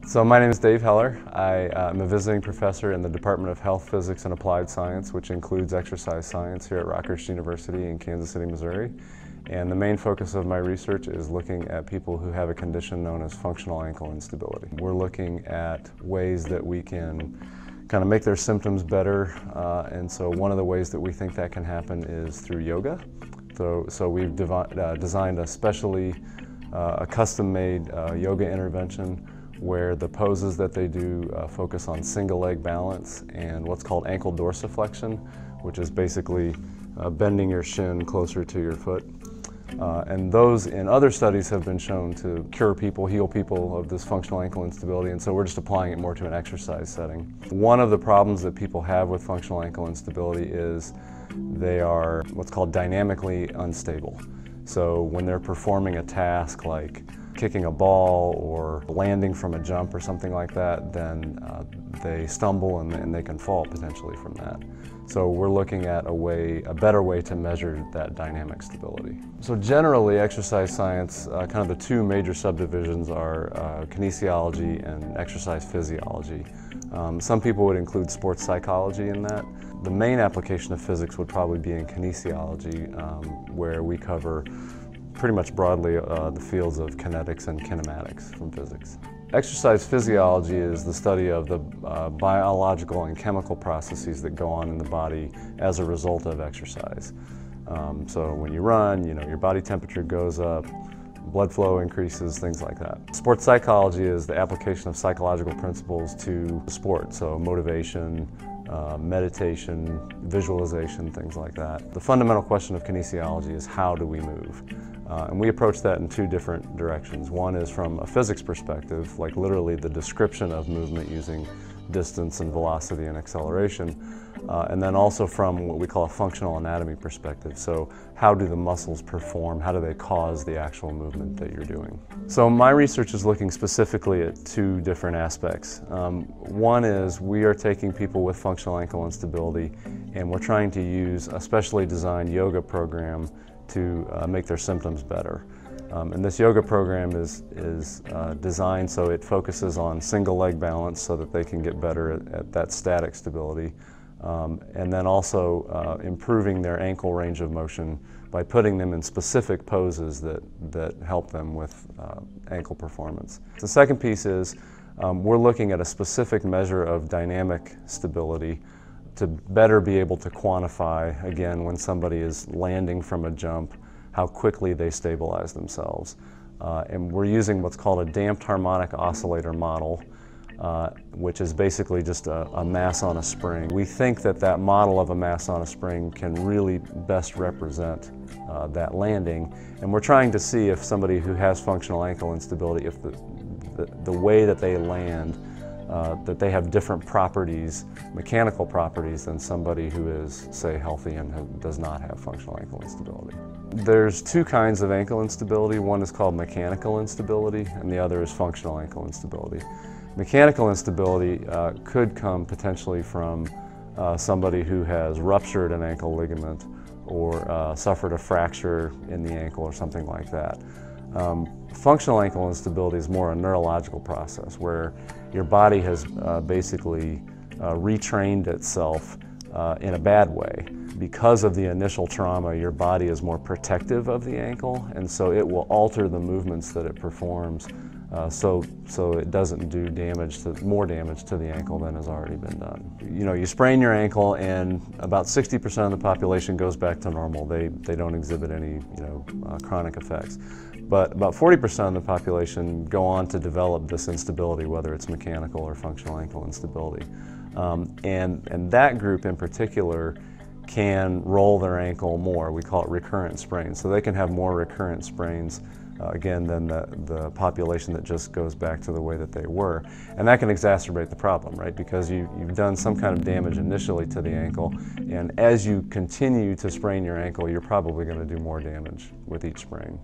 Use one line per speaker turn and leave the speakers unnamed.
So my name is Dave Heller. I'm a visiting professor in the Department of Health, Physics, and Applied Science, which includes exercise science here at Rockhurst University in Kansas City, Missouri. And the main focus of my research is looking at people who have a condition known as functional ankle instability. We're looking at ways that we can kind of make their symptoms better, and so one of the ways that we think that can happen is through yoga. So we've designed a custom-made yoga intervention where the poses that they do focus on single leg balance and what's called ankle dorsiflexion, which is basically bending your shin closer to your foot. And those in other studies have been shown to cure people, heal people of this functional ankle instability, and so we're just applying it more to an exercise setting. One of the problems that people have with functional ankle instability is they are what's called dynamically unstable. So when they're performing a task like kicking a ball or landing from a jump or something like that, then they stumble and they can fall potentially from that. So we're looking at a better way to measure that dynamic stability. So generally, exercise science, kind of the two major subdivisions are kinesiology and exercise physiology. Some people would include sports psychology in that. The main application of physics would probably be in kinesiology, where we cover pretty much broadly the fields of kinetics and kinematics from physics. Exercise physiology is the study of the biological and chemical processes that go on in the body as a result of exercise. So when you run, your body temperature goes up, blood flow increases, things like that. Sports psychology is the application of psychological principles to sport, so motivation, meditation, visualization, things like that. The fundamental question of kinesiology is how do we move? And we approach that in two different directions. One is from a physics perspective, like literally the description of movement using distance and velocity and acceleration, and then also from what we call a functional anatomy perspective. So how do the muscles perform? How do they cause the actual movement that you're doing? So my research is looking specifically at two different aspects. One is we are taking people with functional ankle instability and we're trying to use a specially designed yoga program to make their symptoms better. And this yoga program is designed so it focuses on single leg balance so that they can get better at that static stability. And then also improving their ankle range of motion by putting them in specific poses that help them with ankle performance. The second piece is we're looking at a specific measure of dynamic stability to better be able to quantify, again, when somebody is landing from a jump, how quickly they stabilize themselves. And we're using what's called a damped harmonic oscillator model, which is basically just a mass on a spring. We think that that model of a mass on a spring can really best represent that landing. And we're trying to see if somebody who has functional ankle instability, if the way that they land, that they have different properties, mechanical properties, than somebody who is, say, healthy and does not have functional ankle instability. There's two kinds of ankle instability. One is called mechanical instability, and the other is functional ankle instability. Mechanical instability could come potentially from somebody who has ruptured an ankle ligament or suffered a fracture in the ankle or something like that. Functional ankle instability is more a neurological process where your body has basically retrained itself in a bad way. Because of the initial trauma, your body is more protective of the ankle, and so it will alter the movements that it performs so it doesn't do more damage to the ankle than has already been done. You sprain your ankle and about 60% of the population goes back to normal. They don't exhibit any chronic effects. But about 40% of the population go on to develop this instability, whether it's mechanical or functional ankle instability. And that group in particular can roll their ankle more. We call it recurrent sprains. So they can have more recurrent sprains, again, than the population that just goes back to the way that they were. And that can exacerbate the problem, right? Because you've done some kind of damage initially to the ankle, and as you continue to sprain your ankle, you're probably going to do more damage with each sprain.